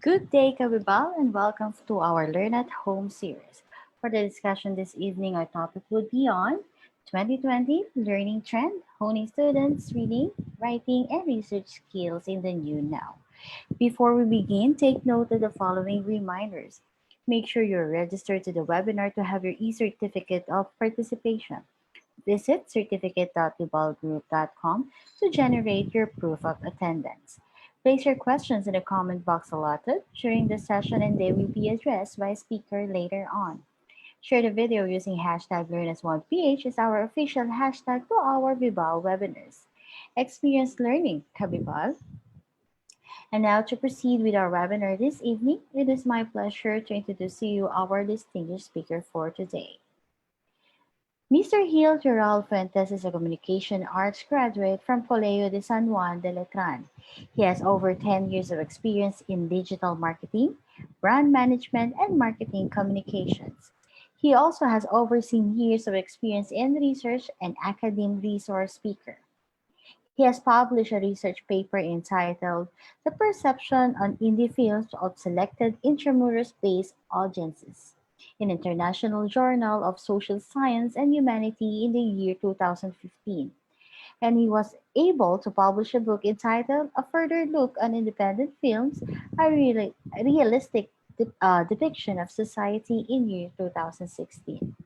Good day, Kabibal, and welcome to our Learn at Home series. For the discussion this evening, our topic would be on 2020 Learning Trend, honing students' reading, writing, and research skills in the new now. Before we begin, take note of the following reminders. Make sure you're registered to the webinar to have your e-certificate of participation. Visit certificate.bibalgroup.com to generate your proof of attendance. Place your questions in the comment box allotted during the session and they will be addressed by a speaker later on. Share the video using hashtag LearnAs1PH is our official hashtag to our Vibal webinars. Experience learning, Kabibal. And now to proceed with our webinar this evening, it is my pleasure to introduce to you our distinguished speaker for today. Mr. Gil Gerald Fuentes is a communication arts graduate from Colegio de San Juan de Letran. He has over 10 years of experience in digital marketing, brand management, and marketing communications. He also has overseen years of experience in research and academic resource speaker. He has published a research paper entitled The Perception on Indie Films of Selected Intramuros-Based Audiences in International Journal of Social Science and Humanity in the year 2015. And he was able to publish a book entitled A Further Look on Independent Films, a realistic depiction of society in year 2016.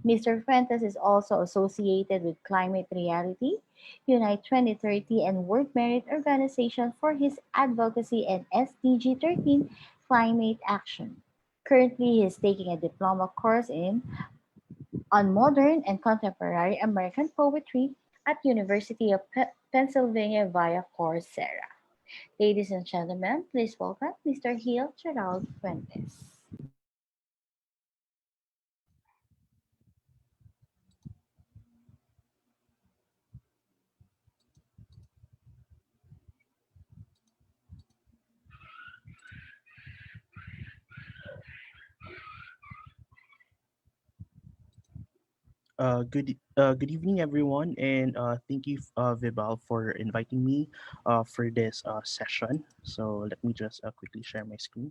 Mr. Fuentes is also associated with Climate Reality, Unite 2030, and World Merit Organization for his advocacy and SDG 13 climate action. Currently, he is taking a diploma course on modern and contemporary American poetry at University of Pennsylvania via Coursera. Ladies and gentlemen, please welcome Mr. Gil Gerald Fuentes. Good evening, everyone, and thank you, Vibal, for inviting me for this session. So let me just quickly share my screen.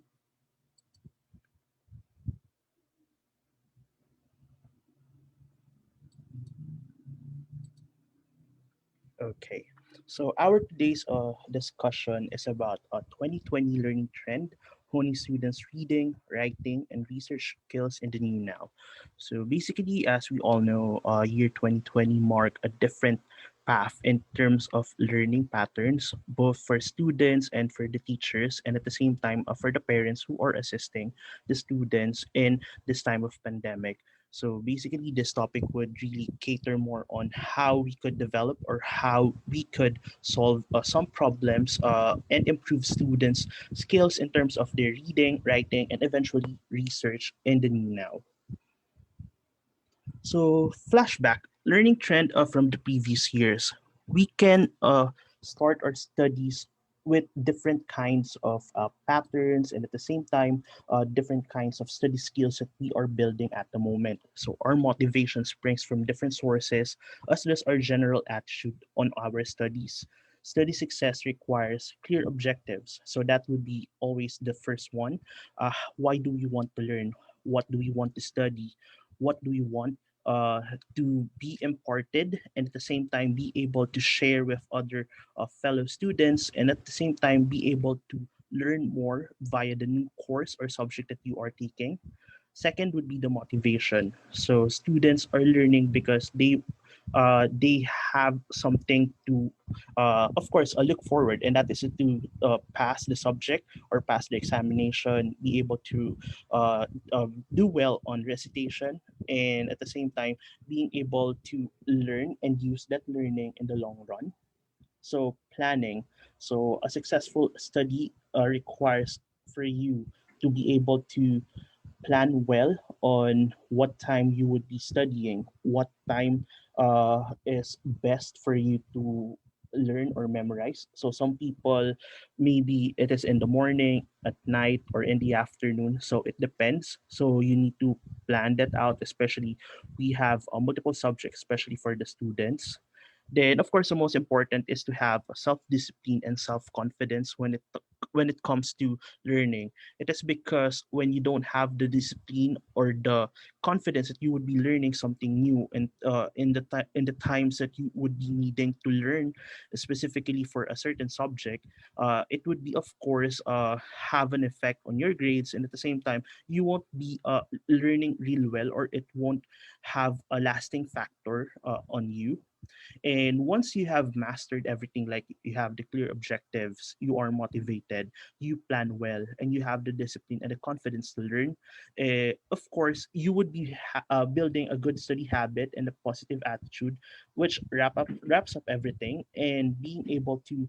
Okay, so our today's discussion is about 2020 learning trend, honing students' reading, writing, and research skills in the new now. So basically, as we all know, year 2020 marked a different path in terms of learning patterns, both for students and for the teachers, and at the same time for the parents who are assisting the students in this time of pandemic. So basically, this topic would really cater more on how we could develop or how we could solve some problems and improve students' skills in terms of their reading, writing, and eventually research in the new now. So, flashback, learning trend from the previous years. We can start our studies with different kinds of patterns and at the same time, different kinds of study skills that we are building at the moment. So, our motivation springs from different sources as well as our general attitude on our studies. Study success requires clear objectives. So, that would be always the first one. Why do we want to learn? What do we want to study? What do we want uh, to be imparted and at the same time be able to share with other fellow students and at the same time be able to learn more via the new course or subject that you are taking. Second would be the motivation. So students are learning because they have something to, of course, look forward, and that is to pass the subject or pass the examination, be able to do well on recitation, and at the same time being able to learn and use that learning in the long run. So planning. So a successful study requires for you to be able to plan well on what time you would be studying, what time is best for you to learn or memorize. So some people, maybe it is in the morning, at night, or in the afternoon. So it depends. So you need to plan that out, especially we have multiple subjects, especially for the students. Then, of course, the most important is to have self discipline and self confidence when it when it comes to learning. It is because when you don't have the discipline or the confidence that you would be learning something new, and in the times that you would be needing to learn specifically for a certain subject, it would be, of course, have an effect on your grades, and at the same time you won't be learning real well, or it won't have a lasting factor on you. And once you have mastered everything, like you have the clear objectives, you are motivated, you plan well, and you have the discipline and the confidence to learn, of course, you would be building a good study habit and a positive attitude, which wraps up everything, and being able to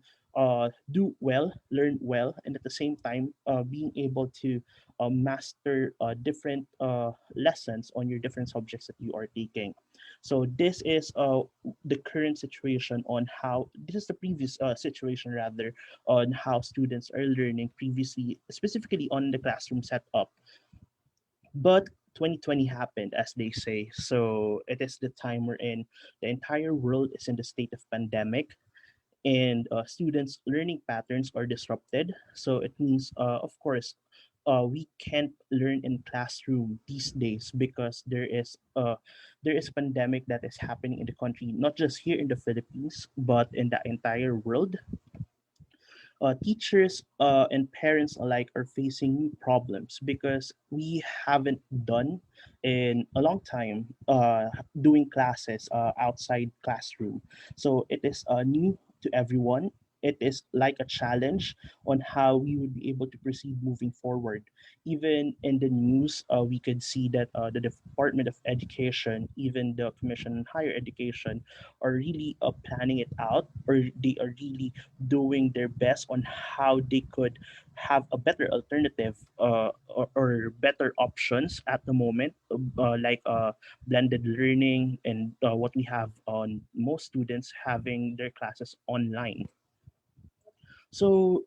do well, learn well, and at the same time, being able to master different lessons on your different subjects that you are taking. So this is the current situation on how this is the previous situation rather on how students are learning previously, specifically on the classroom setup. But 2020 happened, as they say, so it is the time we're in. The entire world is in the state of pandemic, and students' learning patterns are disrupted. So it means, of course, we can't learn in classroom these days because there is a pandemic that is happening in the country, not just here in the Philippines, but in the entire world. Teachers and parents alike are facing new problems because we haven't done in a long time doing classes outside classroom. So it is new to everyone. It is like a challenge on how we would be able to proceed moving forward. Even in the news, we could see that the Department of Education, even the Commission on Higher Education, are really planning it out, or they are really doing their best on how they could have a better alternative, or better options at the moment, like blended learning, and what we have on most students having their classes online. So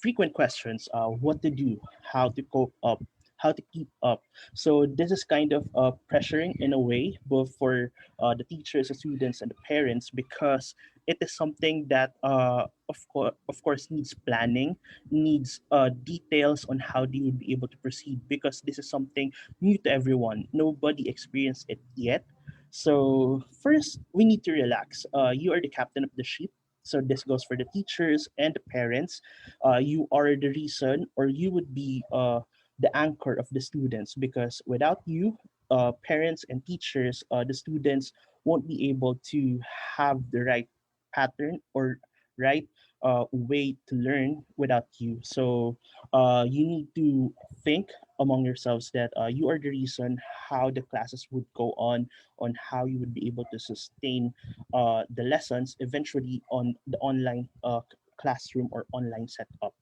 frequent questions: what to do, how to cope up, how to keep up. So this is kind of pressuring in a way, both for the teachers, the students, and the parents, because it is something that, of course, needs planning, needs details on how they would be able to proceed, because this is something new to everyone. Nobody experienced it yet. So first, we need to relax. You are the captain of the ship, so this goes for the teachers and the parents. You are the reason, or you would be the anchor of the students, because without you, parents and teachers, the students won't be able to have the right pattern, or right way to learn without you. So you need to think among yourselves that you are the reason how the classes would go on how you would be able to sustain the lessons eventually on the online classroom or online setup.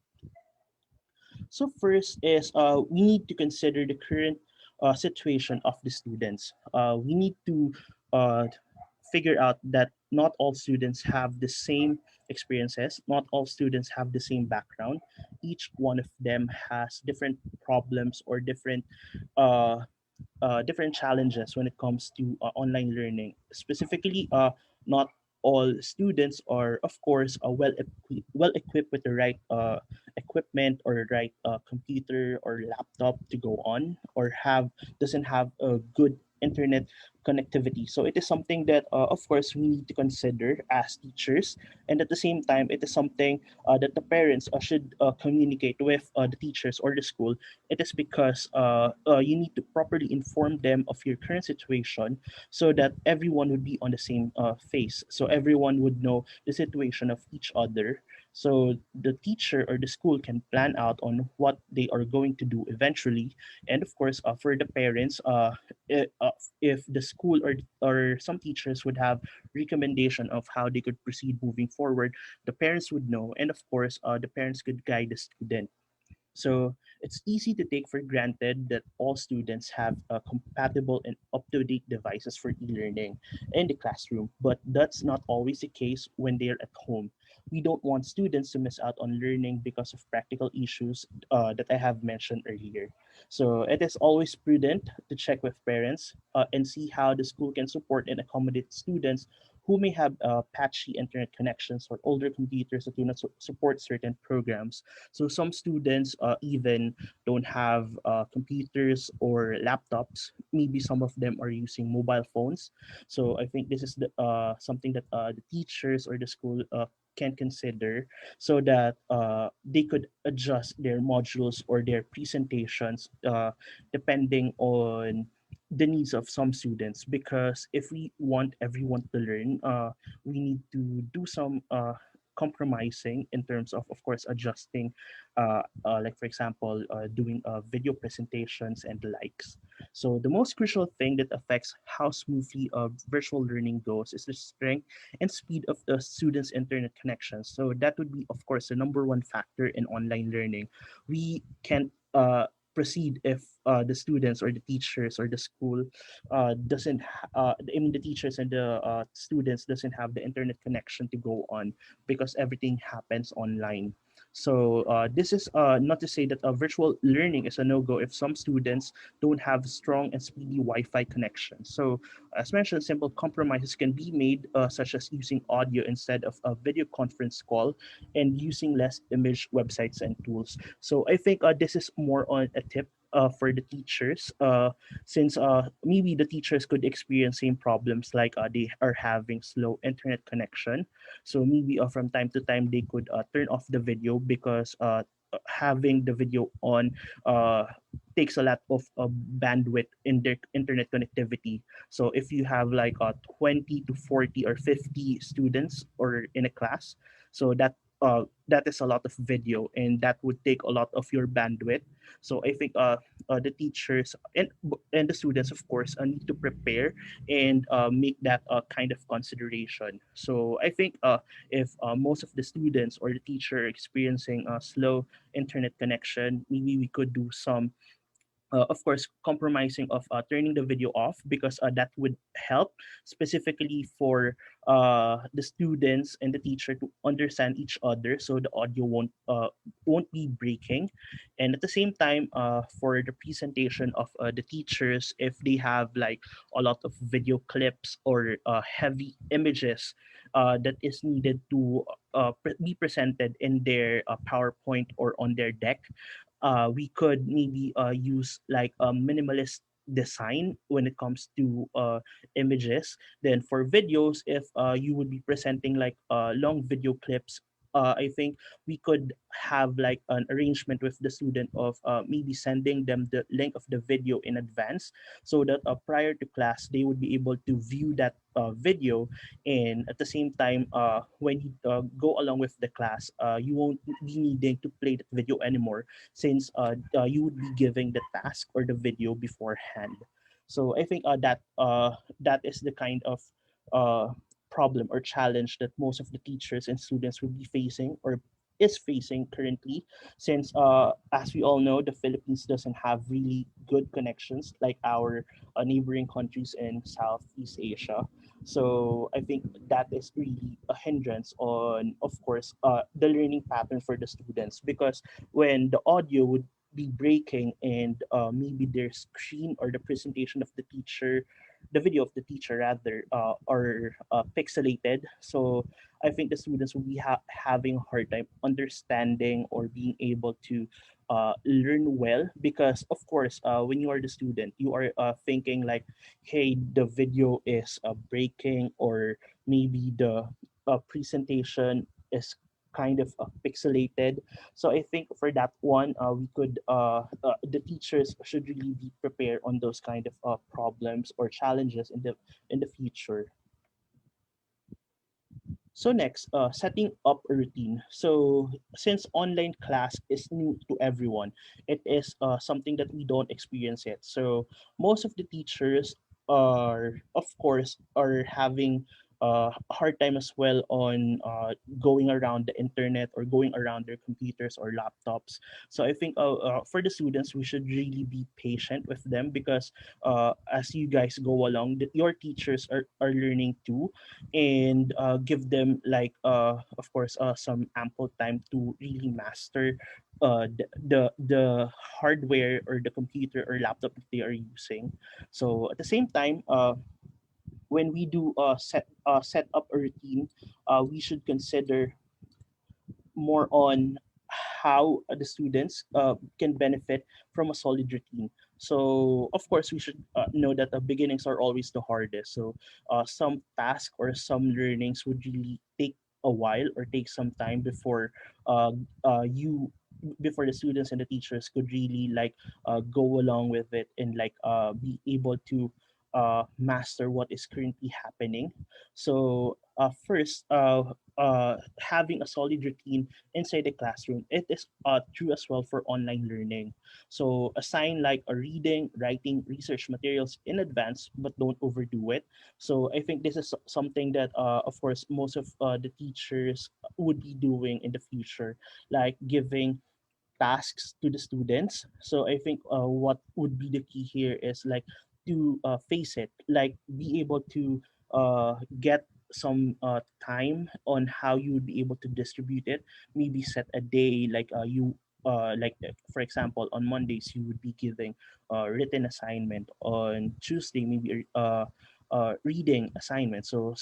So first is, we need to consider the current situation of the students. We need to uh, figure out that not all students have the same experiences, not all students have the same background. Each one of them has different problems, or different challenges when it comes to online learning. Specifically, not all students are, of course, well equipped with the right equipment, or right computer or laptop to go on, or have doesn't have a good internet connectivity. So it is something that, of course, we need to consider as teachers, and at the same time, it is something that the parents should communicate with the teachers or the school. It is because you need to properly inform them of your current situation, so that everyone would be on the same phase. So everyone would know the situation of each other. So the teacher or the school can plan out on what they are going to do eventually. And of course, for the parents, if the school or some teachers would have recommendation of how they could proceed moving forward, the parents would know. And of course, the parents could guide the student. So it's easy to take for granted that all students have compatible and up to date devices for e learning in the classroom, but that's not always the case when they're at home. We don't want students to miss out on learning because of practical issues that I have mentioned earlier. So it is always prudent to check with parents and see how the school can support and accommodate students who may have patchy internet connections or older computers that do not support certain programs. So some students even don't have computers or laptops. Maybe some of them are using mobile phones. So I think this is something that the teachers or the school can consider, so that they could adjust their modules or their presentations depending on the needs of some students. Because if we want everyone to learn, we need to do some compromising in terms of course, adjusting, like for example, doing video presentations and the likes. So the most crucial thing that affects how smoothly virtual learning goes is the strength and speed of the students' internet connections. So that would be, of course, the number one factor in online learning. We can proceed if the students or the teachers or the school doesn't I mean the teachers and the students doesn't have the internet connection to go on, because everything happens online. So this is not to say that virtual learning is a no-go if some students don't have strong and speedy Wi-Fi connection. So as mentioned, simple compromises can be made, such as using audio instead of a video conference call and using less image websites and tools. So I think this is more on a tip for the teachers, since maybe the teachers could experience same problems, like they are having slow internet connection. So maybe from time to time they could turn off the video, because having the video on uh, takes a lot of bandwidth in their internet connectivity. So if you have like 20 to 40 or 50 students or in a class, so that is a lot of video, and that would take a lot of your bandwidth. So I think the teachers and the students, of course, need to prepare and make that kind of consideration. So I think if most of the students or the teacher are experiencing a slow internet connection, maybe we could do some of course, compromising of turning the video off, because that would help specifically for the students and the teacher to understand each other, so the audio won't be breaking. And at the same time, for the presentation of the teachers, if they have like a lot of video clips or heavy images that is needed to be presented in their PowerPoint or on their deck, we could maybe use like a minimalist design when it comes to images. Then for videos, if you would be presenting like long video clips, I think we could have like an arrangement with the student of maybe sending them the link of the video in advance, so that prior to class they would be able to view that video. And at the same time, when you go along with the class, you won't be needing to play that video anymore, since you would be giving the task or the video beforehand. So I think that is the kind of uh, problem or challenge that most of the teachers and students will be facing, or is facing currently, since as we all know, the Philippines doesn't have really good connections like our neighboring countries in Southeast Asia. So I think that is really a hindrance on, of course, the learning pattern for the students, because when the audio would be breaking, and maybe their screen or the presentation of the video of the teacher rather, are pixelated. So I think the students will be having a hard time understanding or being able to learn well, because of course, when you are the student, you are thinking like, hey, the video is breaking, or maybe the presentation is kind of pixelated. So I think for that one, we could the teachers should really be prepared on those kind of problems or challenges in the future. So next, setting up a routine. So since online class is new to everyone, it is something that we don't experience yet. So most of the teachers are, of course, are having a hard time as well on going around the internet or going around their computers or laptops. So I think for the students, we should really be patient with them, because as you guys go along, your teachers are learning too, and give them like of course some ample time to really master the hardware or the computer or laptop that they are using. So at the same time, when we do set up a routine, we should consider more on how the students can benefit from a solid routine. So, of course, we should know that the beginnings are always the hardest. So, some tasks or some learnings would really take a while or take some time uh, you before the students and the teachers could really like go along with it and like be able to master what is currently happening. So first, having a solid routine inside the classroom, it is true as well for online learning. So assign like a reading, writing, research materials in advance, but don't overdo it. So I think this is something that, of course, most of the teachers would be doing in the future, like giving tasks to the students. So I think what would be the key here is like to face it, like be able to get some time on how you would be able to distribute it. Maybe set a day like for example, on Mondays you would be giving written assignment. On Tuesday, maybe reading assignment. So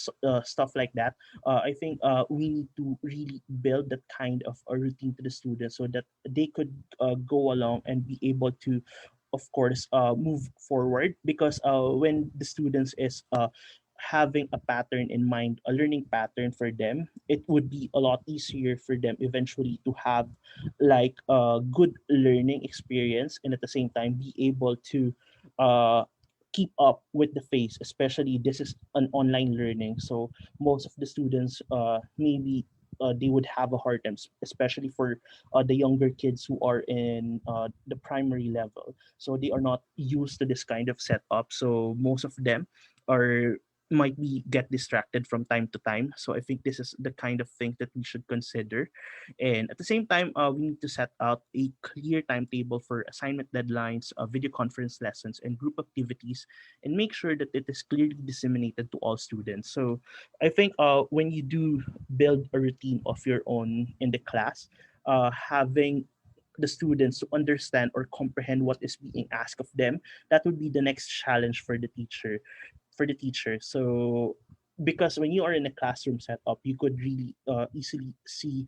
stuff like that. I think we need to really build that kind of a routine to the students so that they could go along and be able to, of course, move forward. Because when the students is having a pattern in mind, a learning pattern for them, it would be a lot easier for them eventually to have like a good learning experience, and at the same time be able to uh, keep up with the phase, especially this is an online learning. So most of the students maybe they would have a hard time, especially for the younger kids who are in the primary level. So they are not used to this kind of setup. So most of them are might be get distracted from time to time. So I think this is the kind of thing that we should consider. And at the same time, we need to set out a clear timetable for assignment deadlines, video conference lessons, and group activities, and make sure that it is clearly disseminated to all students. So I think when you do build a routine of your own in the class, having the students to understand or comprehend what is being asked of them, that would be the next challenge for the teacher. So because when you are in a classroom setup, you could really easily see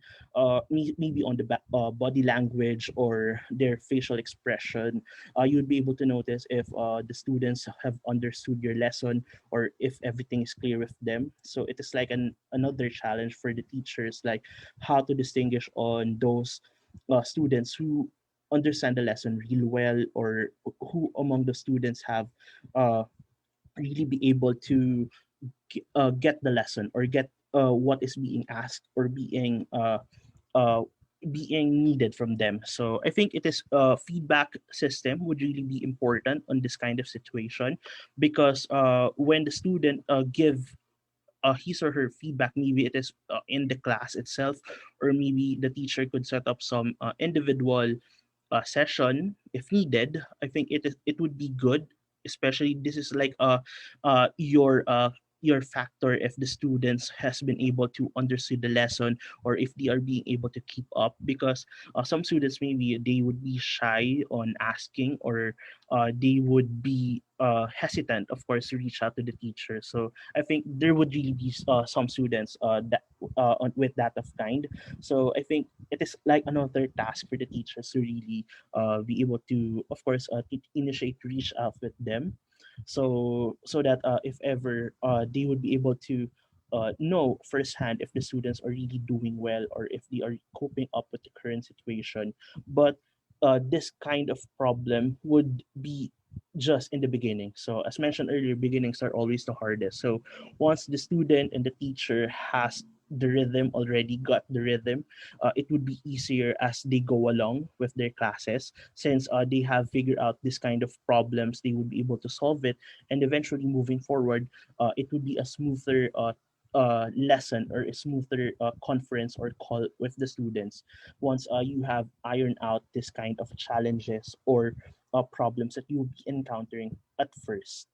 maybe on the body language or their facial expression. You'd be able to notice if the students have understood your lesson or if everything is clear with them. So it is like another challenge for the teachers, like how to distinguish on those students who understand the lesson real well, or who among the students have uh, really be able to get the lesson or get what is being asked or uh, being needed from them. So I think it is feedback system would really be important on this kind of situation, because when the student give his or her feedback, maybe it is in the class itself, or maybe the teacher could set up some individual session if needed. I think it would be good, especially this is like your factor if the students has been able to understand the lesson or if they are being able to keep up. Because some students maybe they would be shy on asking, or they would be hesitant, of course, to reach out to the teacher. So I think there would really be some students with that of kind. So I think it is like another task for the teachers to really be able to, of course, initiate reach out with them, so that if ever they would be able to know firsthand if the students are really doing well or if they are coping up with the current situation. But this kind of problem would be just in the beginning. So as mentioned earlier, beginnings are always the hardest. So once the student and the teacher has the rhythm already got the rhythm, it would be easier as they go along with their classes, since they have figured out this kind of problems, they would be able to solve it, and eventually moving forward, it would be a smoother lesson or a smoother conference or call with the students once you have ironed out this kind of challenges or problems that you'll be encountering at first.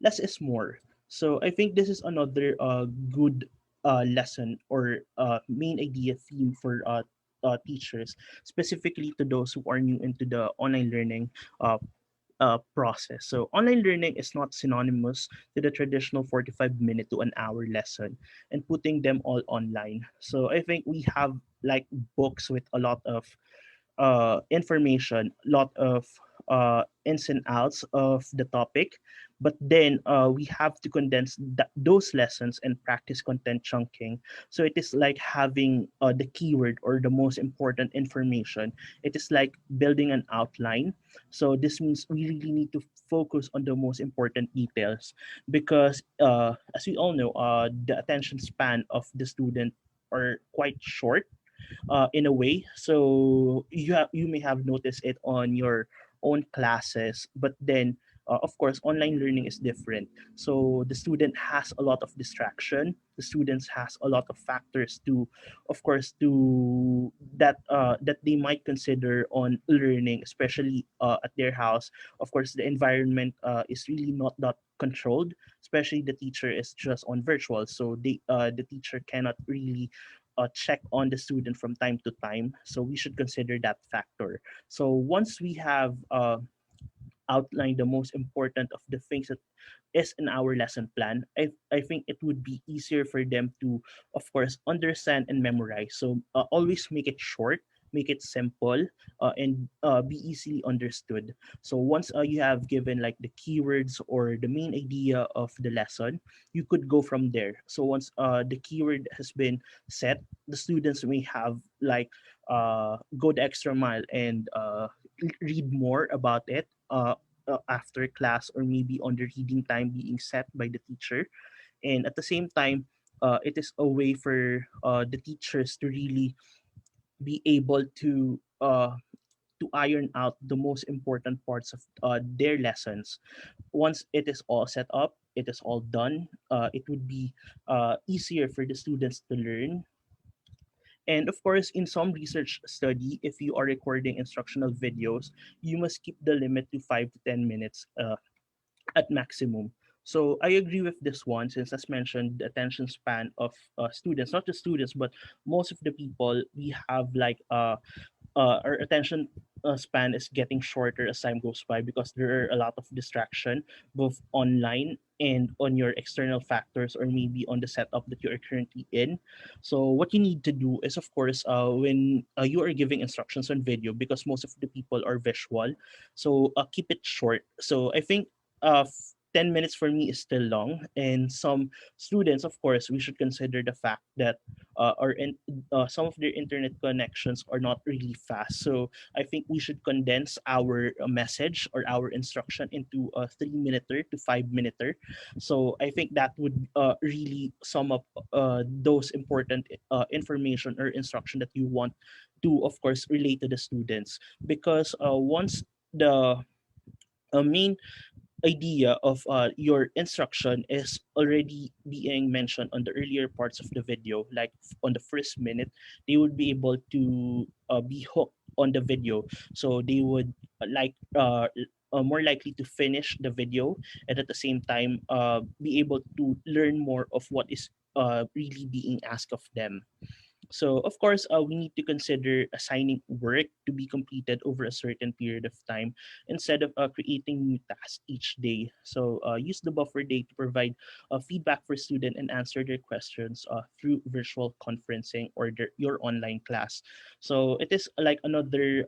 Less is more. So I think this is another good lesson or main idea theme for teachers, specifically to those who are new into the online learning. Uh, process. So online learning is not synonymous to the traditional 45-minute to an hour lesson and putting them all online. So I think we have like books with a lot of information, lot of ins and outs of the topic, but then we have to condense those lessons and practice content chunking. So it is like having the keyword or the most important information. It is like building an outline. So this means we really need to focus on the most important details because, as we all know, the attention span of the student are quite short in a way. So you may have noticed it on your own classes, but then of course online learning is different. So the student has a lot of distraction. The students has a lot of factors to, of course, to that they might consider on learning, especially at their house. Of course, the environment is really not that controlled, especially the teacher is just on virtual, so the teacher cannot really check on the student from time to time. So we should consider that factor. So once we have outlined the most important of the things that is in our lesson plan, I think it would be easier for them to, of course, understand and memorize. So always make it short, make it simple, and be easily understood. So once you have given like the keywords or the main idea of the lesson, you could go from there. So once the keyword has been set, the students may have like go the extra mile and read more about it. After class or maybe on the reading time being set by the teacher, and at the same time it is a way for the teachers to really be able to iron out the most important parts of their lessons. Once it is all set up, it is all done, it would be easier for the students to learn. And of course, in some research study, if you are recording instructional videos, you must keep the limit to 5 to 10 minutes at maximum. So I agree with this one, since as mentioned, the attention span of students, not just students, but most of the people, we have like our attention span is getting shorter as time goes by because there are a lot of distraction both online and on your external factors or maybe on the setup that you are currently in. So what you need to do is, of course, when you are giving instructions on video, because most of the people are visual, so keep it short. So I think 10 minutes for me is still long, and some students, of course, we should consider the fact that some of their internet connections are not really fast. So I think we should condense our message or our instruction into a 3 minute to 5 minute. So I think that would really sum up those important information or instruction that you want to, of course, relate to the students. Because once the main idea of your instruction is already being mentioned on the earlier parts of the video, like on the first minute, they would be able to be hooked on the video. So they would more likely to finish the video, and at the same time be able to learn more of what is really being asked of them. So, of course, we need to consider assigning work to be completed over a certain period of time instead of creating new tasks each day. So, use the buffer day to provide feedback for student and answer their questions through virtual conferencing or your online class. So, it is like another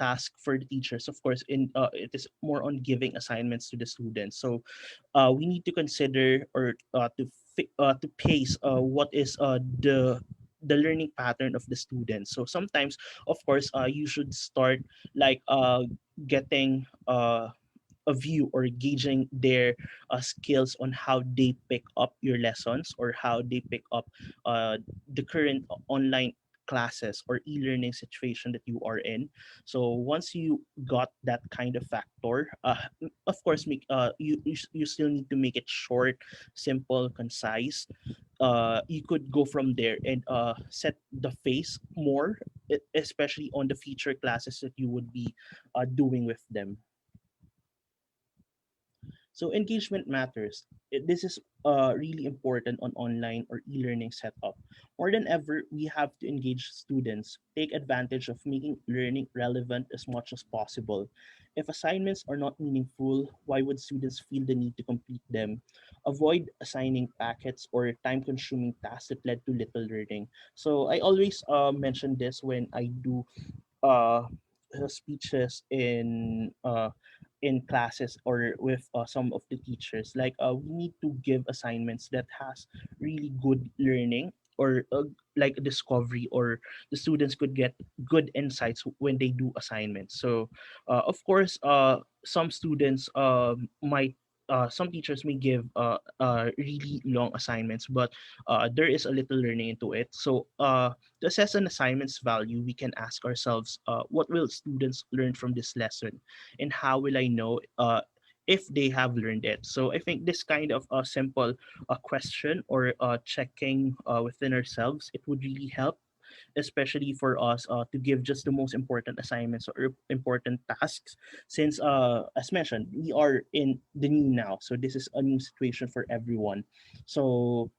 task for the teachers. Of course, in it is more on giving assignments to the students. So we need to consider or to pace what is the learning pattern of the students. So sometimes, of course, you should start like getting a view or gauging their skills on how they pick up your lessons or how they pick up the current online classes or e-learning situation that you are in. So once you got that kind of factor, of course, you still need to make it short, simple, concise. You could go from there and set the face more, especially on the feature classes that you would be doing with them. So engagement matters. This is really important on online or e-learning setup. More than ever, we have to engage students, take advantage of making learning relevant as much as possible. If assignments are not meaningful, why would students feel the need to complete them? Avoid assigning packets or time-consuming tasks that led to little learning. So I always mention this when I do uh, speeches in classes or with some of the teachers. Like we need to give assignments that has really good learning or like a discovery, or the students could get good insights when they do assignments. So of course some students might some teachers may give really long assignments, but there is a little learning into it. So to assess an assignment's value, we can ask ourselves, what will students learn from this lesson? And how will I know if they have learned it? So I think this kind of a simple question or checking within ourselves, it would really help, especially for us to give just the most important assignments or important tasks, since as mentioned, we are in the new now, so this is a new situation for everyone. So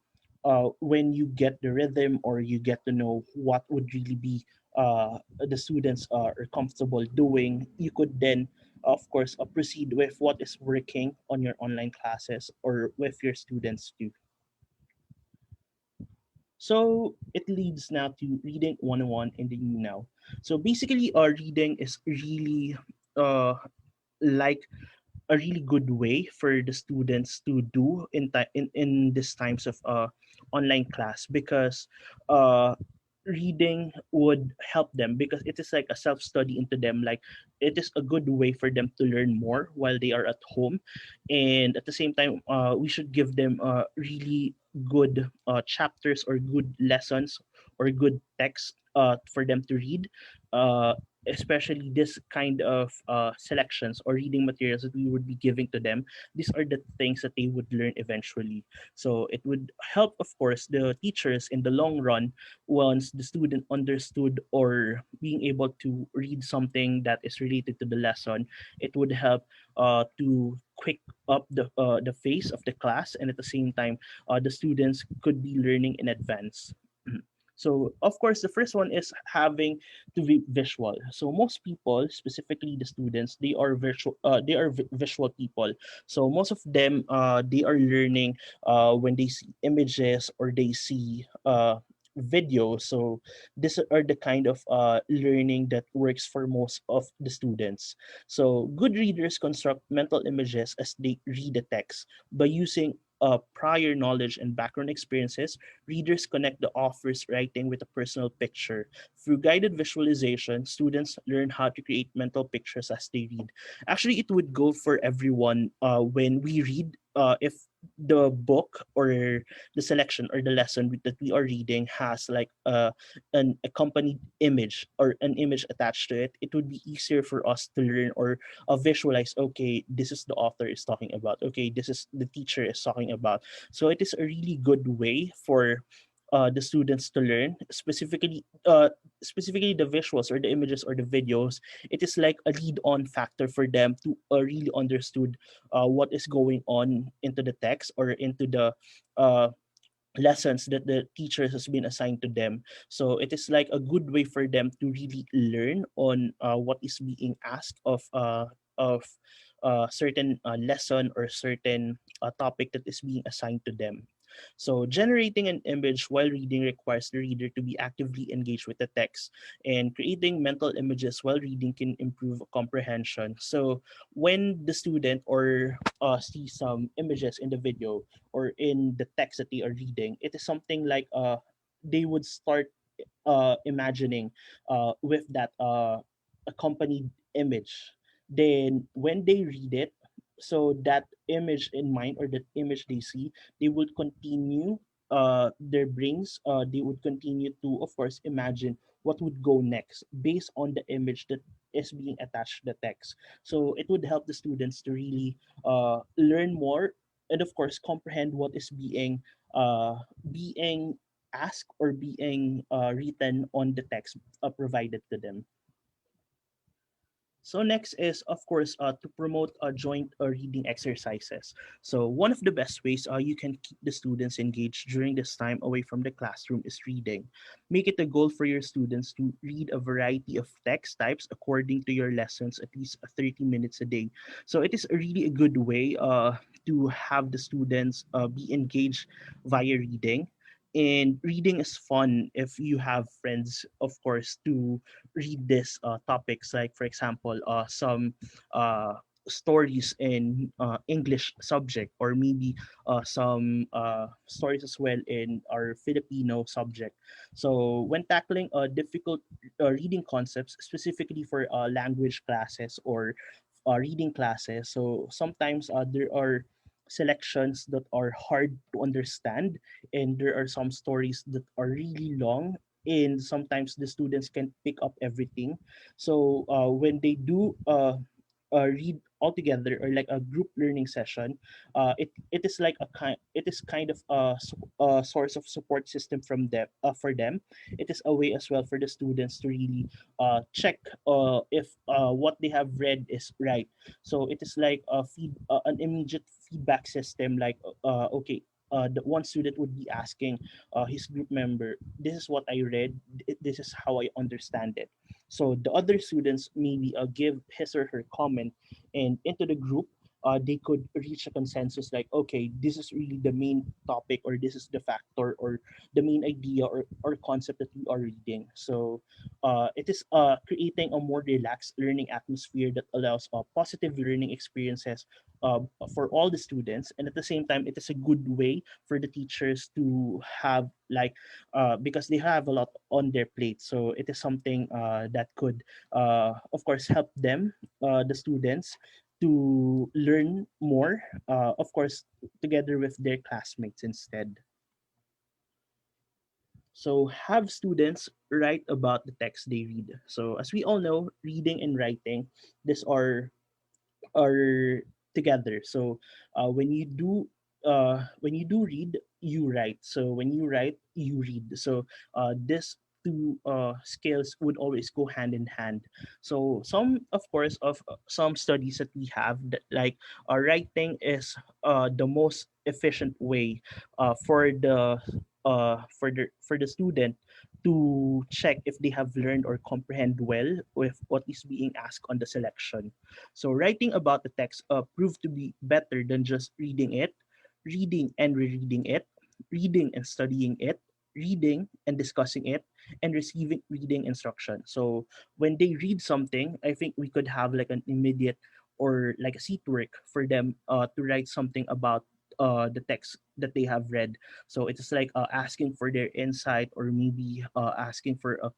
when you get the rhythm, or you get to know what would really be the students are comfortable doing, you could then of course proceed with what is working on your online classes or with your students too. So it leads now to reading 101 in the new now. So basically, our reading is really uh, like a really good way for the students to do in these times of online class, because uh reading would help them, because it is like a self study into them. Like it is a good way for them to learn more while they are at home, and at the same time we should give them really good chapters or good lessons or good text for them to read, uh especially this kind of selections or reading materials that we would be giving to them. These are the things that they would learn eventually. So it would help, of course, the teachers in the long run, once the student understood or being able to read something that is related to the lesson. It would help to quick up the face of the class, and at the same time the students could be learning in advance. So of course, the first one is having to be visual. So most people, specifically the students, they are visual. They are visual people. So most of them, they are learning when they see images or they see videos. So these are the kind of learning that works for most of the students. So good readers construct mental images as they read the text by using prior knowledge and background experiences. Readers connect the author's writing with a personal picture. Through guided visualization, students learn how to create mental pictures as they read. Actually, it would go for everyone when we read. If the book or the selection or the lesson that we are reading has like an accompanied image or an image attached to it, it would be easier for us to learn or visualize. Okay, this is the author is talking about. Okay, this is the teacher is talking about. So it is a really good way for the students to learn, specifically the visuals or the images or the videos. It is like a lead on factor for them to really understood what is going on into the text or into the uh, lessons that the teachers has been assigned to them. So it is like a good way for them to really learn on what is being asked of certain lesson or certain topic that is being assigned to them. So generating an image while reading requires the reader to be actively engaged with the text, and creating mental images while reading can improve comprehension. So when the student or see some images in the video or in the text that they are reading, it is something like they would start imagining with that accompanied image. Then when they read it, so that image in mind or that image they see, they would continue their brains. They would continue to, of course, imagine what would go next based on the image that is being attached to the text. So it would help the students to really learn more and, of course, comprehend what is being asked or being written on the text provided to them. So next is, of course, to promote joint reading exercises. So one of the best ways you can keep the students engaged during this time away from the classroom is reading. Make it a goal for your students to read a variety of text types according to your lessons, at least 30 minutes a day. So it is really a good way to have the students be engaged via reading. And reading is fun if you have friends, of course, to read this topics, like for example some uh, stories in English subject, or maybe some stories as well in our Filipino subject. So when tackling difficult reading concepts, specifically for language classes or reading classes, so sometimes there are selections that are hard to understand, and there are some stories that are really long, and sometimes the students can pick up everything. So when they do read all together, or like a group learning session, it is like it is kind of a source of support system from them, for them. It is a way as well for the students to really check if what they have read is right. So it is like an immediate feedback system, like okay, the one student would be asking his group member, this is what I read, this is how I understand it. So the other students maybe give his or her comment, and into the group, they could reach a consensus, like, okay, this is really the main topic, or this is the factor, or the main idea, or concept that we are reading. So it is creating a more relaxed learning atmosphere that allows positive learning experiences uh, for all the students. And at the same time, it is a good way for the teachers to have, like, because they have a lot on their plate. So it is something that could, of course, help them, the students, to learn more, of course, together with their classmates instead. So have students write about the text they read. So as we all know, reading and writing, these are together. So when you do read, you write. So when you write, you read. So this two skills would always go hand in hand. So some, of course, of some studies that we have, that like writing is the most efficient way for the student to check if they have learned or comprehend well with what is being asked on the selection. So writing about the text proved to be better than just reading it, reading and rereading it, reading and studying it, reading and discussing it, and receiving reading instruction. So when they read something, I think we could have like an immediate, or like a seat work for them to write something about the text that they have read. So it's like asking for their insight, or maybe asking for a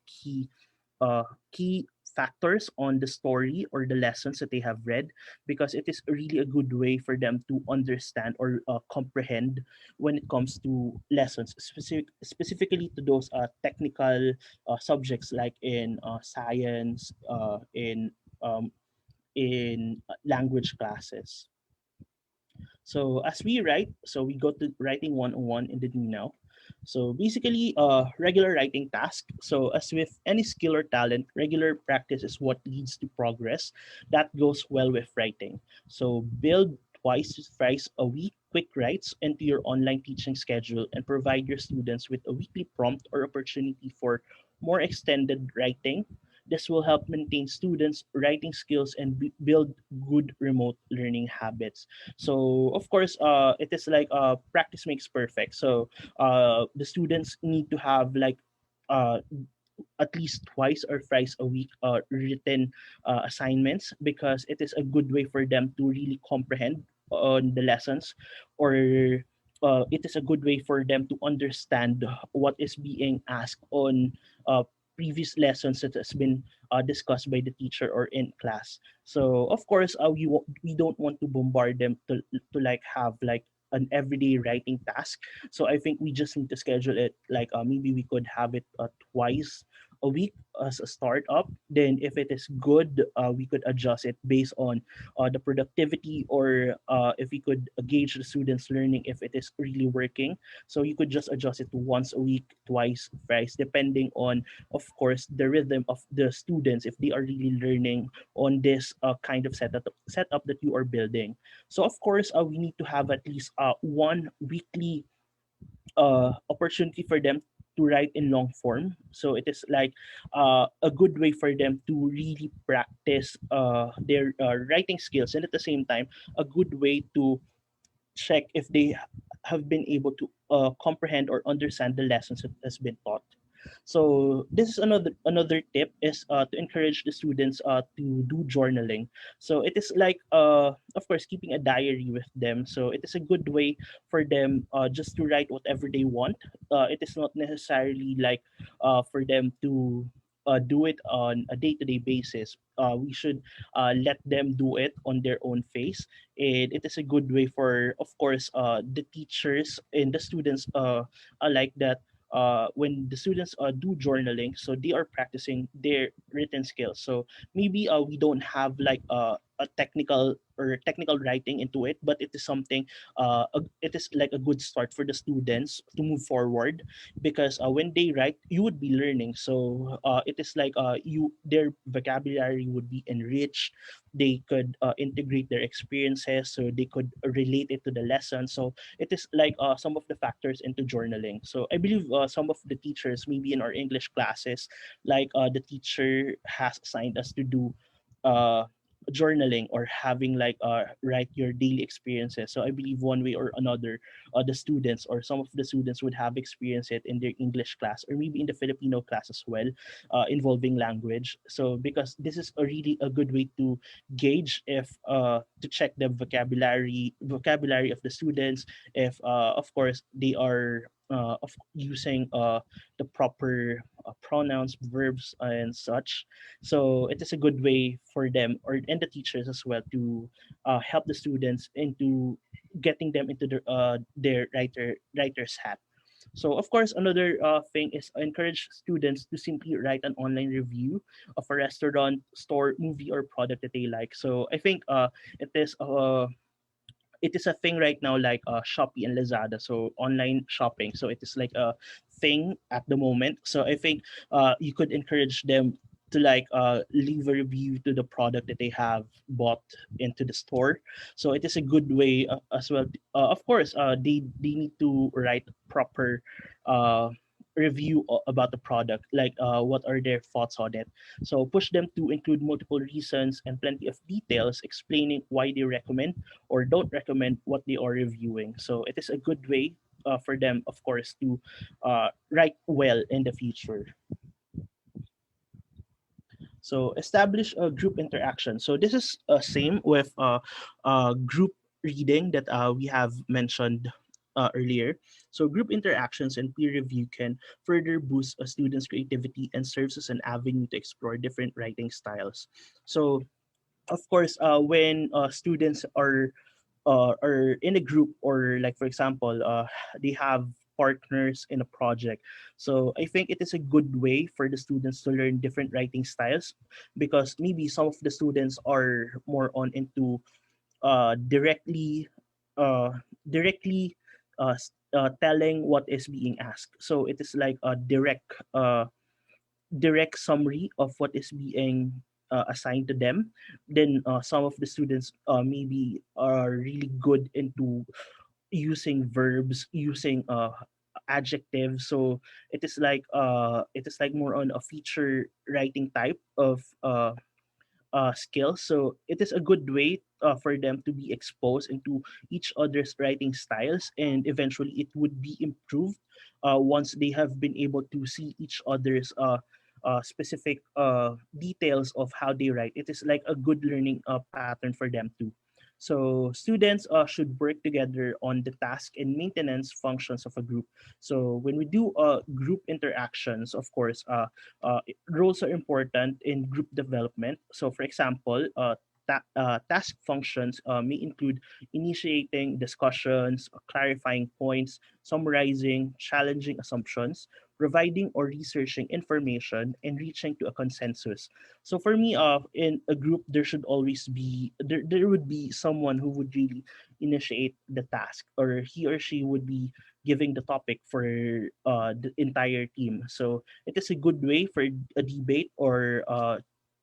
uh, key factors on the story or the lessons that they have read, because it is really a good way for them to understand or comprehend when it comes to lessons, specifically to those technical subjects, like in science, um, in language classes. So as we write, so we go to writing 101 in the new now. So basically, regular writing task. So as with any skill or talent, regular practice is what leads to progress. That goes well with writing. So build twice to thrice a week quick writes into your online teaching schedule, and provide your students with a weekly prompt or opportunity for more extended writing. This will help maintain students' writing skills and build good remote learning habits. So of course, it is like practice makes perfect. So the students need to have like uh, at least twice or thrice a week written assignments, because it is a good way for them to really comprehend on the lessons, or it is a good way for them to understand what is being asked on uh, previous lessons that has been discussed by the teacher or in class. So of course, we don't want to bombard them to like have like an everyday writing task. So I think we just need to schedule it, like maybe we could have it twice a week as a startup. Then if it is good, we could adjust it based on the productivity, or if we could gauge the students learning if it is really working. So you could just adjust it to once a week, twice, thrice, depending on, of course, the rhythm of the students, if they are really learning on this kind of setup that you are building. So of course, we need to have at least one weekly opportunity for them to write in long form. So it is like a good way for them to really practice their writing skills, and at the same time, a good way to check if they have been able to comprehend or understand the lessons that has been taught. So this is another tip is to encourage the students to do journaling. So it is like of course keeping a diary with them. So it is a good way for them just to write whatever they want. It is not necessarily like for them to do it on a day-to-day basis. We should let them do it on their own pace, and it is a good way for, of course, the teachers and the students like that. When the students do journaling, so they are practicing their written skills. So maybe we don't have like a technical writing into it, but it is something, it is like a good start for the students to move forward, because when they write, you would be learning. So it is like you their vocabulary would be enriched. They could integrate their experiences, so they could relate it to the lesson. So it is like some of the factors into journaling. So I believe some of the teachers, maybe in our English classes, like the teacher has assigned us to do uh, journaling, or having like write your daily experiences. So I believe one way or another, the students or some of the students would have experienced it in their English class, or maybe in the Filipino class as well, involving language. So because this is a really a good way to gauge if to check the vocabulary of the students, if of course they are of using the proper pronouns, verbs, and such. So it is a good way for them, or and the teachers as well, to help the students into getting them into their writer's hat. So of course, another thing is encourage students to simply write an online review of a restaurant, store, movie, or product that they like. So I think it is it is a thing right now, like Shopee and Lazada, so online shopping. So it is like a thing at the moment. So I think you could encourage them to like leave a review to the product that they have bought into the store. So it is a good way as well. Of course, they need to write proper uh, review about the product, like what are their thoughts on it. So push them to include multiple reasons and plenty of details explaining why they recommend or don't recommend what they are reviewing. So it is a good way for them, of course, to write well in the future. So establish a group interaction. So this is same with group reading that we have mentioned earlier. So group interactions and peer review can further boost a student's creativity and serves as an avenue to explore different writing styles. So of course, when students are in a group, or like for example they have partners in a project, so I think it is a good way for the students to learn different writing styles, because maybe some of the students are more on into directly uh directly telling what is being asked. So it is like a direct summary of what is being assigned to them. Then some of the students maybe are really good into using verbs, using adjectives. So it is like more on a feature writing type of skills. So it is a good way for them to be exposed into each other's writing styles, and eventually it would be improved once they have been able to see each other's specific details of how they write. It is like a good learning pattern for them too. So students should work together on the task and maintenance functions of a group. So when we do group interactions, of course, roles are important in group development. So, for example, task functions may include initiating discussions, clarifying points, summarizing, challenging assumptions, providing or researching information, and reaching to a consensus. So for me, in a group, there would be someone who would really initiate the task, or he or she would be giving the topic for the entire team. So it is a good way for a debate, or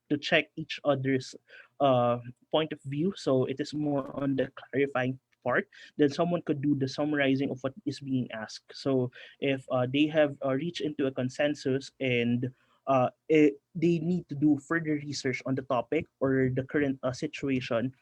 to check each other's uh, point of view. So it is more on the clarifying part. Then someone could do the summarizing of what is being asked. So if they have reached into a consensus, and they need to do further research on the topic or the current situation,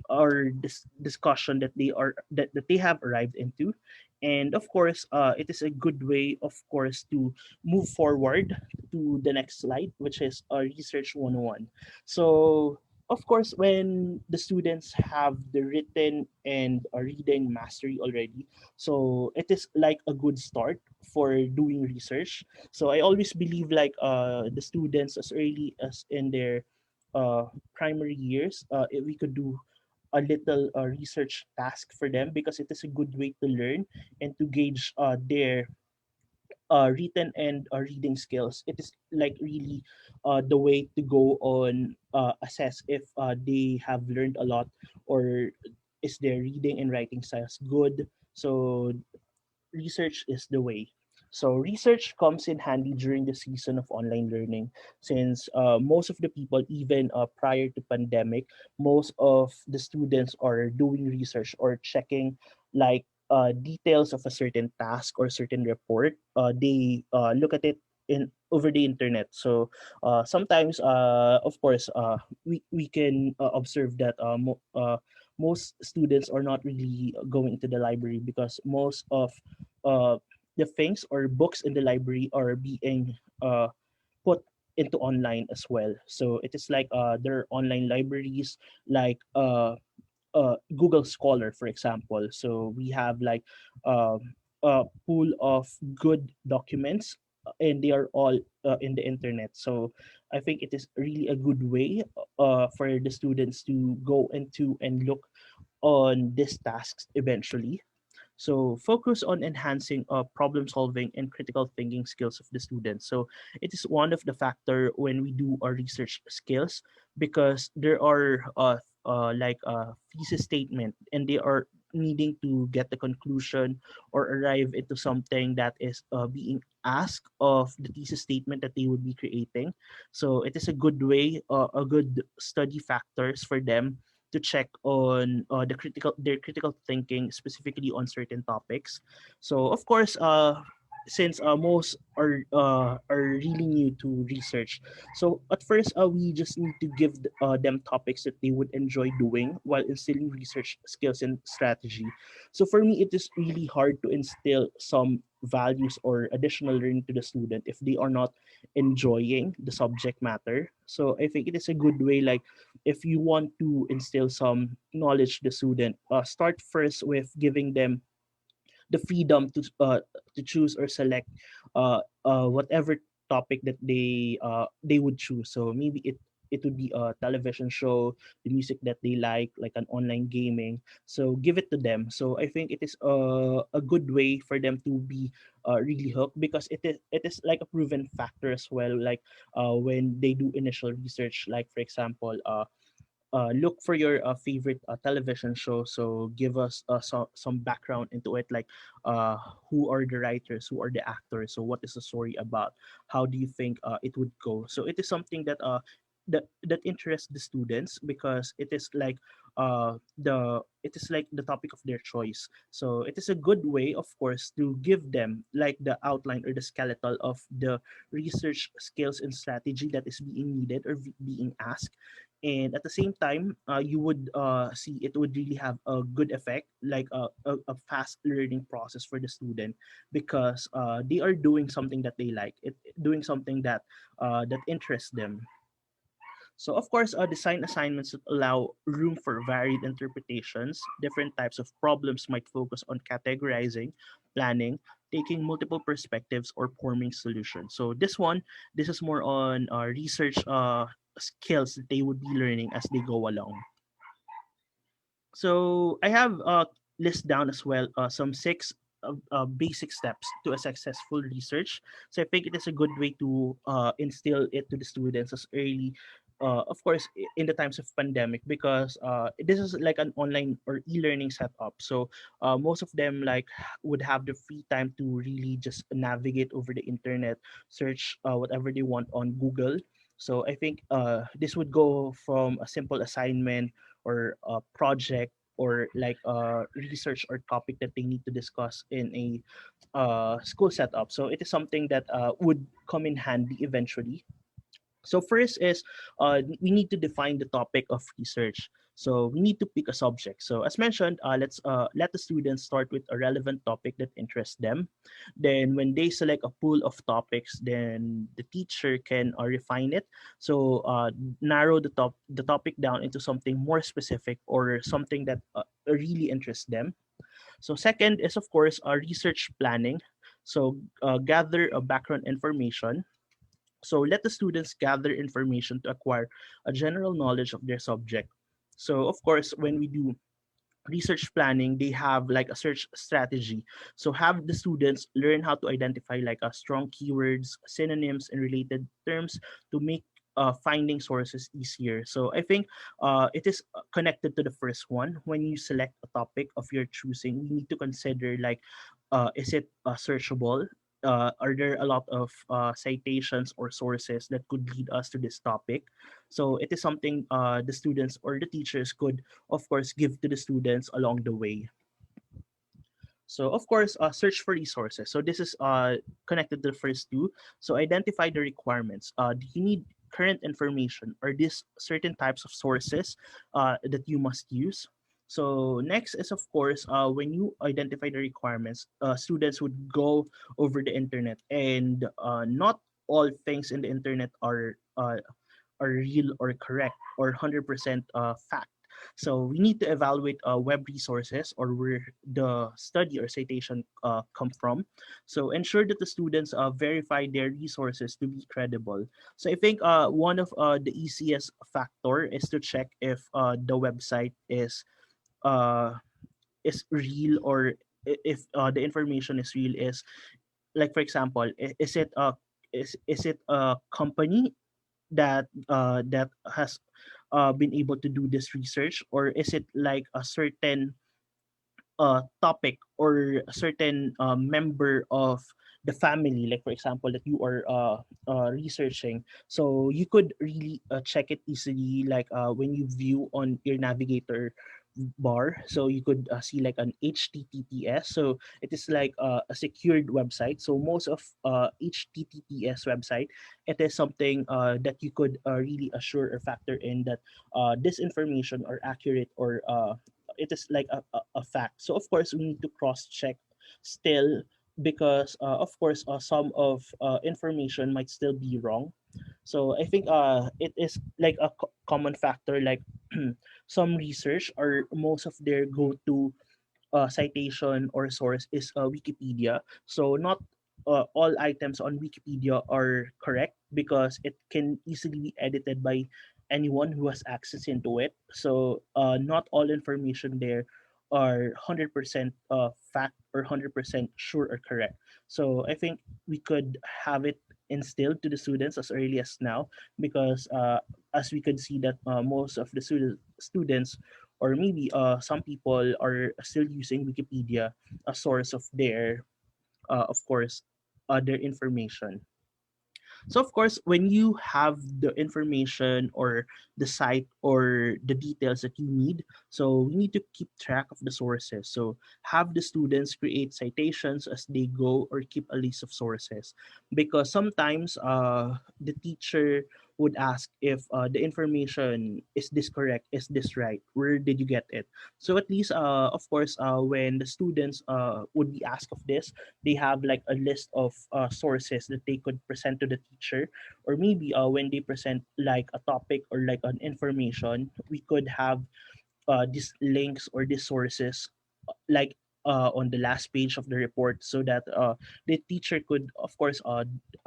or this discussion that they have arrived into. And of course, it is a good way, of course, to move forward to the next slide, which is research 101. So of course, when the students have the written and reading mastery already, so it is like a good start for doing research. So I always believe, like, the students as early as in their uh, primary years, if we could do a little research task for them, because it is a good way to learn and to gauge their written and reading skills. It is like really the way to go on assess if they have learned a lot, or is their reading and writing styles good. So research is the way. So research comes in handy during the season of online learning, since most of the people, even prior to pandemic, most of the students are doing research or checking, like, details of a certain task or certain report. They look at it in over the internet. So sometimes, of course, we can observe that most students are not really going to the library, because most of uh, the things or books in the library are being put into online as well. So it is like there are online libraries, like Google Scholar, for example. So we have like a pool of good documents, and they are all in the internet. So I think it is really a good way for the students to go into and look on these tasks eventually. So focus on enhancing problem solving and critical thinking skills of the students. So it is one of the factor when we do our research skills, because there are like a thesis statement, and they are needing to get the conclusion or arrive into something that is being asked of the thesis statement that they would be creating. So it is a good way, a good study factors for them to check on their critical thinking, specifically on certain topics. So of course, since most are really new to research, so at first, we just need to give them topics that they would enjoy doing while instilling research skills and strategy. So for me, it is really hard to instill some values or additional learning to the student if they are not enjoying the subject matter. So I think it is a good way, like, if you want to instill some knowledge to the student, start first with giving them the freedom to choose or select whatever topic that they would choose. So maybe it would be a television show, the music that they like an online gaming. So give it to them. So I think it is a good way for them to be really hooked, because it is like a proven factor as well. Like when they do initial research, like for example, look for your favorite television show. So give us some background into it, like uh, who are the writers, who are the actors, so what is the story about, how do you think it would go. So it is something that interests the students, because it is like the topic of their choice. So it is a good way, of course, to give them like the outline or the skeletal of the research skills and strategy that is being needed or being asked. And at the same time, you would see it would really have a good effect, like a fast learning process for the student, because they are doing something that they like, doing something that interests them. So of course, design assignments that allow room for varied interpretations. Different types of problems might focus on categorizing, planning, taking multiple perspectives, or forming solutions. So this is more on research skills that they would be learning as they go along. So I have list down as well some six basic steps to a successful research. So I think it is a good way to instill it to the students as early, of course, in the times of pandemic, because this is like an online or e-learning setup. So most of them like would have the free time to really just navigate over the internet, search whatever they want on Google. So I think this would go from a simple assignment or a project or like a research or topic that they need to discuss in a school setup. So it is something that would come in handy eventually. So first is we need to define the topic of research. So we need to pick a subject. So as mentioned, let's let the students start with a relevant topic that interests them. Then when they select a pool of topics, then the teacher can refine it. So narrow the topic down into something more specific or something that really interests them. So second is of course research planning. So gather a background information. So let the students gather information to acquire a general knowledge of their subject. So of course, when we do research planning, they have like a search strategy. So have the students learn how to identify like a strong keywords, synonyms, and related terms to make finding sources easier. So I think it is connected to the first one. When you select a topic of your choosing, we need to consider like, is it searchable? Are there a lot of citations or sources that could lead us to this topic? So it is something the students or the teachers could of course give to the students along the way. So of course, search for resources. So this is connected to the first two. So identify the requirements. Do you need current information or these certain types of sources that you must use? So next is of course when you identify the requirements, students would go over the internet, and not all things in the internet are real or correct or 100% fact. So we need to evaluate web resources or where the study or citation come from. So ensure that the students verify their resources to be credible. So I think one of the easiest factor is to check if the website uh, is real, or if the information is real. Is like for example, is it a company that has been able to do this research, or is it like a certain topic or a certain member of the family, like for example that you are researching. So you could really check it easily, like when you view on your navigator bar. So you could see like an https. So it is like a secured website. So most of https website, it is something that you could really assure or factor in that this information are accurate, or it is like a fact. So of course we need to cross check still, because of course some of information might still be wrong. So I think it is like a common factor, like some research or most of their go-to citation or source is Wikipedia. So not all items on Wikipedia are correct, because it can easily be edited by anyone who has access into it. So not all information there are 100% fact or 100% sure or correct. So I think we could have it instilled to the students as early as now, because as we could see that most of the students, or maybe some people are still using Wikipedia a source of their, of course, their information. So of course, when you have the information or the site or the details that you need, so we need to keep track of the sources. So have the students create citations as they go, or keep a list of sources, because sometimes the teacher would ask if the information, is this correct, is this right, where did you get it? So at least of course when the students would be asked of this, they have like a list of sources that they could present to the teacher. Or maybe when they present like a topic or like an information, we could have these links or these sources like on the last page of the report, so that the teacher could of course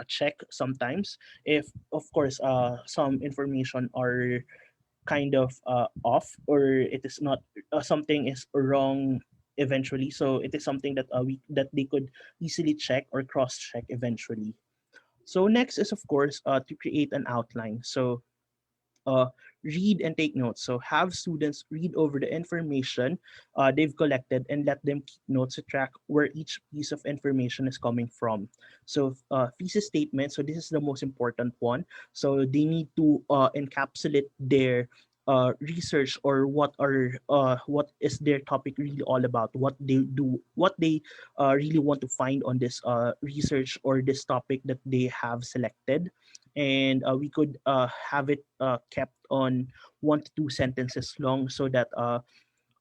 check sometimes if of course some information are kind of off, or it is not something is wrong eventually. So it is something that we that they could easily check or cross check eventually. So next is of course to create an outline. So uh, read and take notes. So have students read over the information they've collected and let them keep notes to track where each piece of information is coming from. So thesis statement. So this is the most important one. So they need to encapsulate their research, or what is their topic really all about, what they do, what they really want to find on this research or this topic that they have selected. And we could have it kept on 1 to 2 sentences long, so that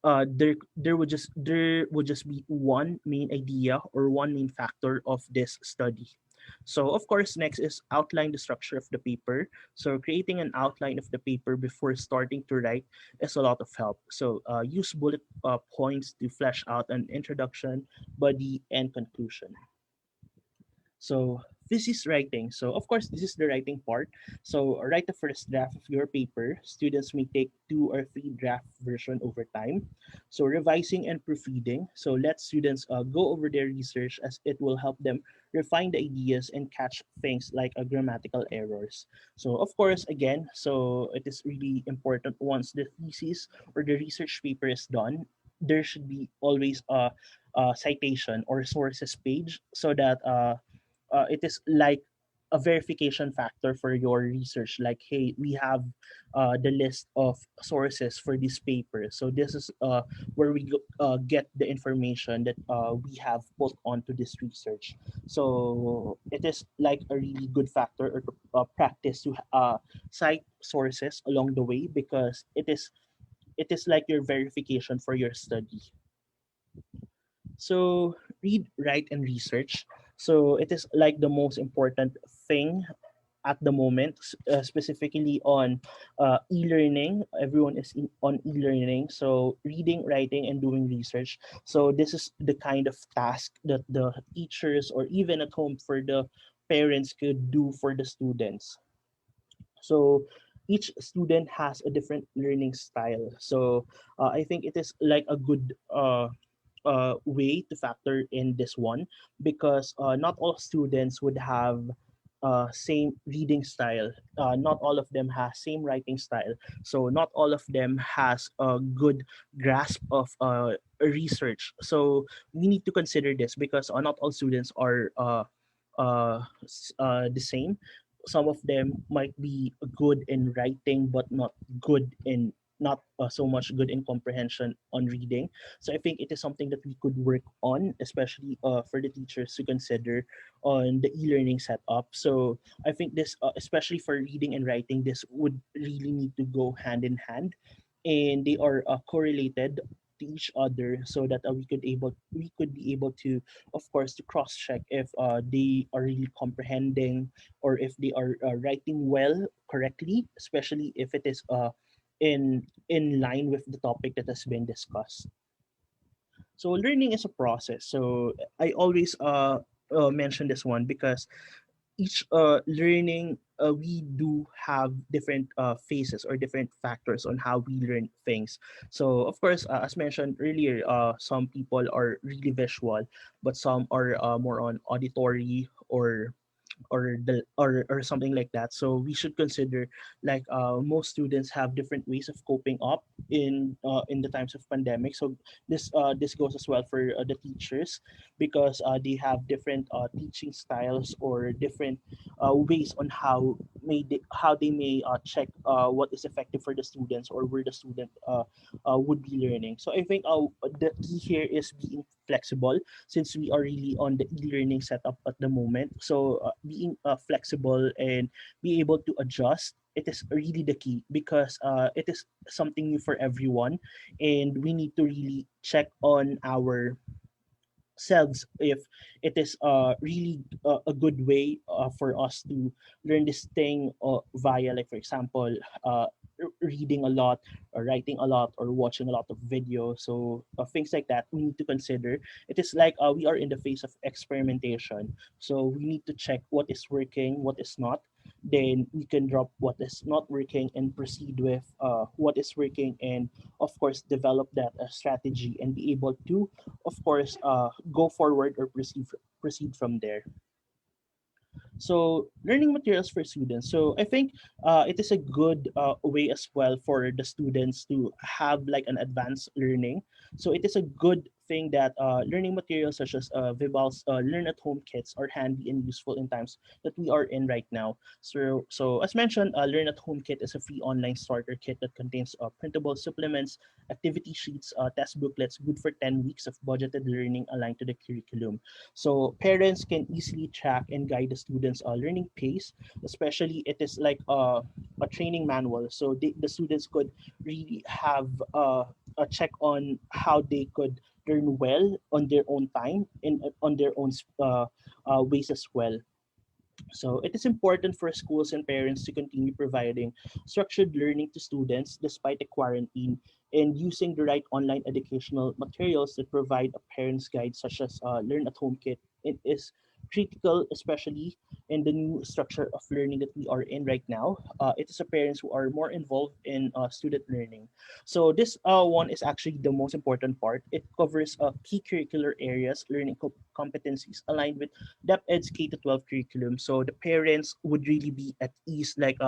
there would just be one main idea or one main factor of this study. So of course, next is outline the structure of the paper. So creating an outline of the paper before starting to write is a lot of help. So use bullet points to flesh out an introduction, body, and conclusion. So this is writing. So of course, this is the writing part. So write the first draft of your paper. Students may take 2 or 3 draft version over time. So revising and proofreading. So let students go over their research, as it will help them refine the ideas and catch things like grammatical errors. So of course, again, so it is really important, once the thesis or the research paper is done, there should be always a citation or sources page, so that it is like a verification factor for your research, like, hey, we have the list of sources for this paper, so this is where we get the information that we have put onto this research. So it is like a really good factor, or practice to cite sources along the way, because it is like your verification for your study. So read, write, and research. So it is like the most important thing at the moment, specifically on e-learning. Everyone is on e-learning. So reading, writing, and doing research. So this is the kind of task that the teachers, or even at home for the parents, could do for the students. So each student has a different learning style. So I think it is like a good way to factor in this one, because not all students would have same reading style. Not all of them has same writing style. So not all of them has a good grasp of research. So we need to consider this, because not all students are the same. Some of them might be good in writing, but not good in not so much good in comprehension on reading. So I think it is something that we could work on, especially for the teachers to consider on the e-learning setup. So I think this, especially for reading and writing, this would really need to go hand in hand, and they are correlated to each other, so that we could be able to, of course, to cross check if they are really comprehending, or if they are writing well correctly, especially if it is in line with the topic that has been discussed. So learning is a process. So I always mention this one, because each learning, we do have different phases or different factors on how we learn things. So of course, as mentioned earlier, some people are really visual, but some are more on auditory, or something like that. So we should consider, like, most students have different ways of coping up in the times of pandemic. So this goes as well for the teachers, because they have different teaching styles, or different ways on how they may check what is effective for the students, or where the student would be learning. So I think the key here is being flexible, since we are really on the e-learning setup at the moment. So being flexible and be able to adjust, it is really the key, because it is something new for everyone, and we need to really check on our selves if it is really a good way for us to learn this thing via, like, for example, reading a lot, or writing a lot, or watching a lot of video. So things like that we need to consider. It is like we are in the phase of experimentation, so we need to check what is working, what is not. then we can drop what is not working and proceed with what is working, and of course develop that strategy and be able to, of course, go forward or proceed from there. So learning materials for students. So I think it is a good way as well for the students to have like an advanced learning. So it is a good thing that learning materials such as Vibal's learn at home kits are handy and useful in times that we are in right now. So as mentioned, learn at home kit is a free online starter kit that contains printable supplements, activity sheets, test booklets, good for 10 weeks of budgeted learning aligned to the curriculum. So parents can easily track and guide the students' learning pace. Especially, it is like a training manual, so the students could really have a check on how they could learn well on their own time and on their own ways as well. So it is important for schools and parents to continue providing structured learning to students despite the quarantine, and using the right online educational materials that provide a parent's guide such as Learn at Home Kit. It is critical, especially in the new structure of learning that we are in right now. It is the parents who are more involved in student learning. So this one is actually the most important part. It covers key curricular areas, learning competencies aligned with DepEd's K to 12 curriculum. So the parents would really be at ease. Like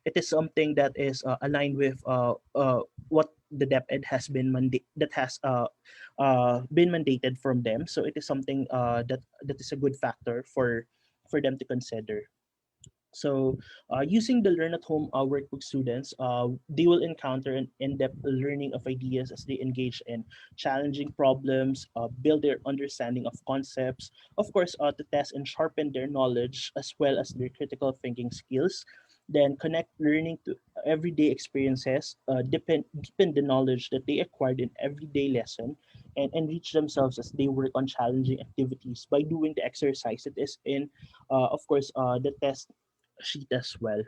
it is something that is aligned with what the DepEd has been mandated from them. So it is something that is a good factor for them to consider. So, using the Learn at Home workbook, students they will encounter an in-depth learning of ideas as they engage in challenging problems, build their understanding of concepts, of course, to test and sharpen their knowledge as well as their critical thinking skills. Then connect learning to everyday experiences, deepen the knowledge that they acquired in everyday lesson, and enrich themselves as they work on challenging activities by doing the exercise that is in, of course, the test sheet as well.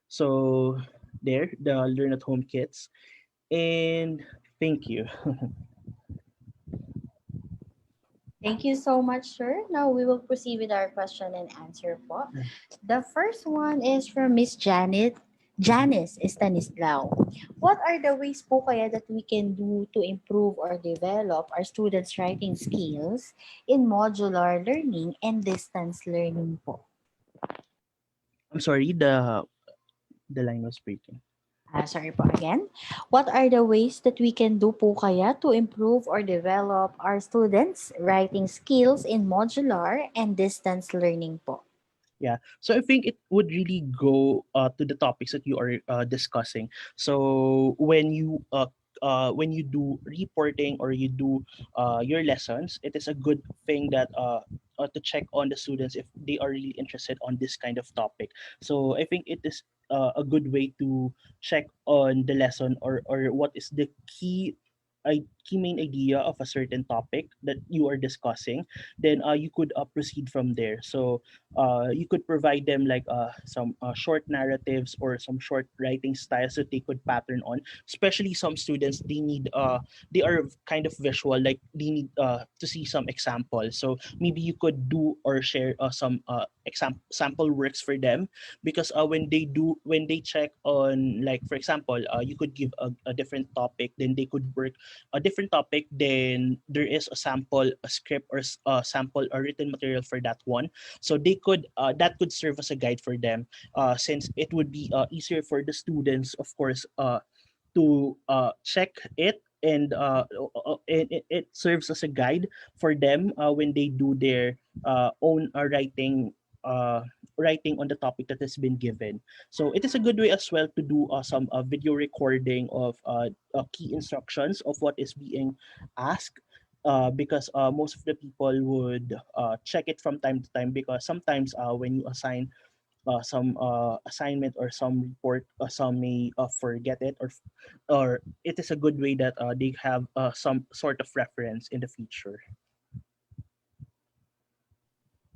So there, the learn at home kits. And thank you. Thank you so much, sir. Now we will proceed with our question and answer po. The first one is from Miss Janice Stanislao. What are the ways po kaya that we can do to improve or develop our students' writing skills in modular learning and distance learning po? I'm sorry, the line was breaking. Sorry po again. What are the ways that we can do po kaya to improve or develop our students' writing skills in modular and distance learning po? Yeah. So I think it would really go to the topics that you are discussing. So when you do reporting or you do your lessons, it is a good thing that to check on the students if they are really interested on this kind of topic. So I think it is a good way to check on the lesson, or what is the key main idea of a certain topic that you are discussing. Then you could proceed from there. So you could provide them like some short narratives or some short writing styles that they could pattern on. Especially some students, they are kind of visual, like they need to see some examples. So maybe you could do or share some sample works for them, because when they check on, like for example, you could give a different topic, then they could work a different topic, then there is a sample, a script, or a sample, a written material for that one. So they could that could serve as a guide for them, since it would be easier for the students, of course, to check it, and it serves as a guide for them when they do their own writing on the topic that has been given. So it is a good way as well to do some video recording of key instructions of what is being asked, because most of the people would check it from time to time, because sometimes when you assign some assignment or some report, some may forget it, or it is a good way that they have some sort of reference in the future.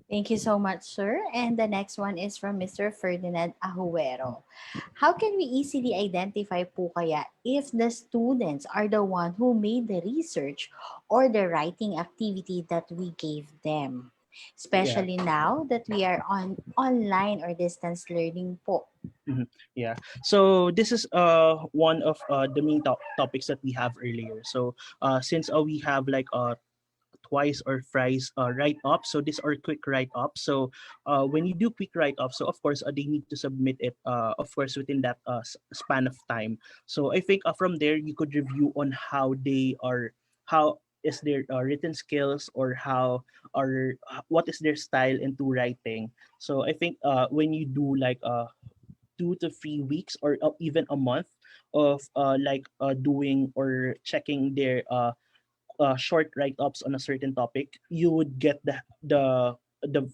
Thank you so much, sir. And the next one is from Mr. Ferdinand Ahuero. How can we easily identify po kaya if the students are the one who made the research or the writing activity that we gave them? Yeah. especially now that we are on online or distance learning po. Mhm. Yeah. So this is one of the main topics that we have earlier. So since we have like twice or thrice write up. So these are quick write ups. So when you do quick write up, so of course they need to submit it, of course within that span of time. So I think from there you could review on how they are, how is their written skills, or how or what is their style into writing. So I think when you do like 2 to 3 weeks or even a month of doing or checking their short write-ups on a certain topic, you would get the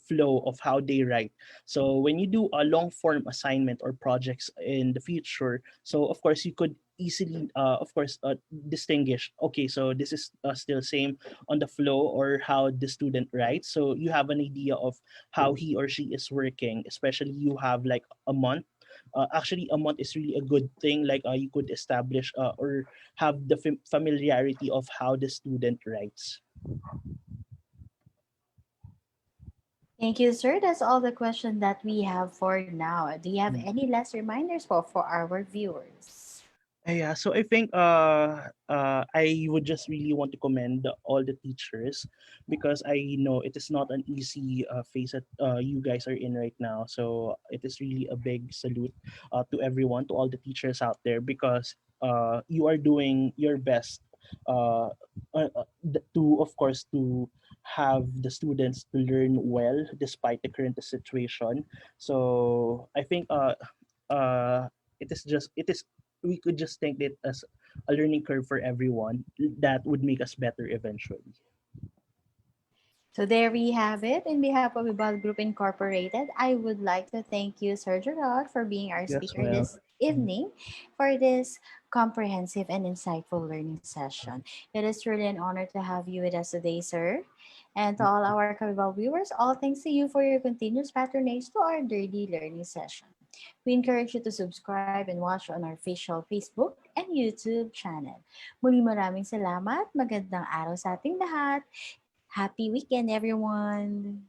flow of how they write. So when you do a long form assignment or projects in the future, so of course you could easily of course distinguish, okay, so this is still same on the flow or how the student writes. So you have an idea of how he or she is working, especially you have like a month. Actually a month is really a good thing, like you could establish or have the familiarity of how the student writes. Thank you, sir. That's all the questions that we have for now. Do you have Mm. any last reminders for our viewers? Yeah, so I think I would just really want to commend all the teachers, because I know it is not an easy phase that you guys are in right now. So it is really a big salute to everyone, to all the teachers out there, because you are doing your best to, of course, to have the students to learn well despite the current situation. So I think it is, we could just take it as a learning curve for everyone that would make us better eventually. So there we have it. In behalf of Ibal Group Incorporated, I would like to thank you, Sir Gerard, for being our Yes, speaker well. this Mhm. evening for this comprehensive and insightful learning session. It is truly an honor to have you with us today, sir. And to all our Kabibal viewers, all thanks to you for your continuous patronage to our daily learning session. We encourage you to subscribe and watch on our official Facebook and YouTube channel. Muli maraming salamat. Magandang araw sa ating lahat. Happy weekend, everyone.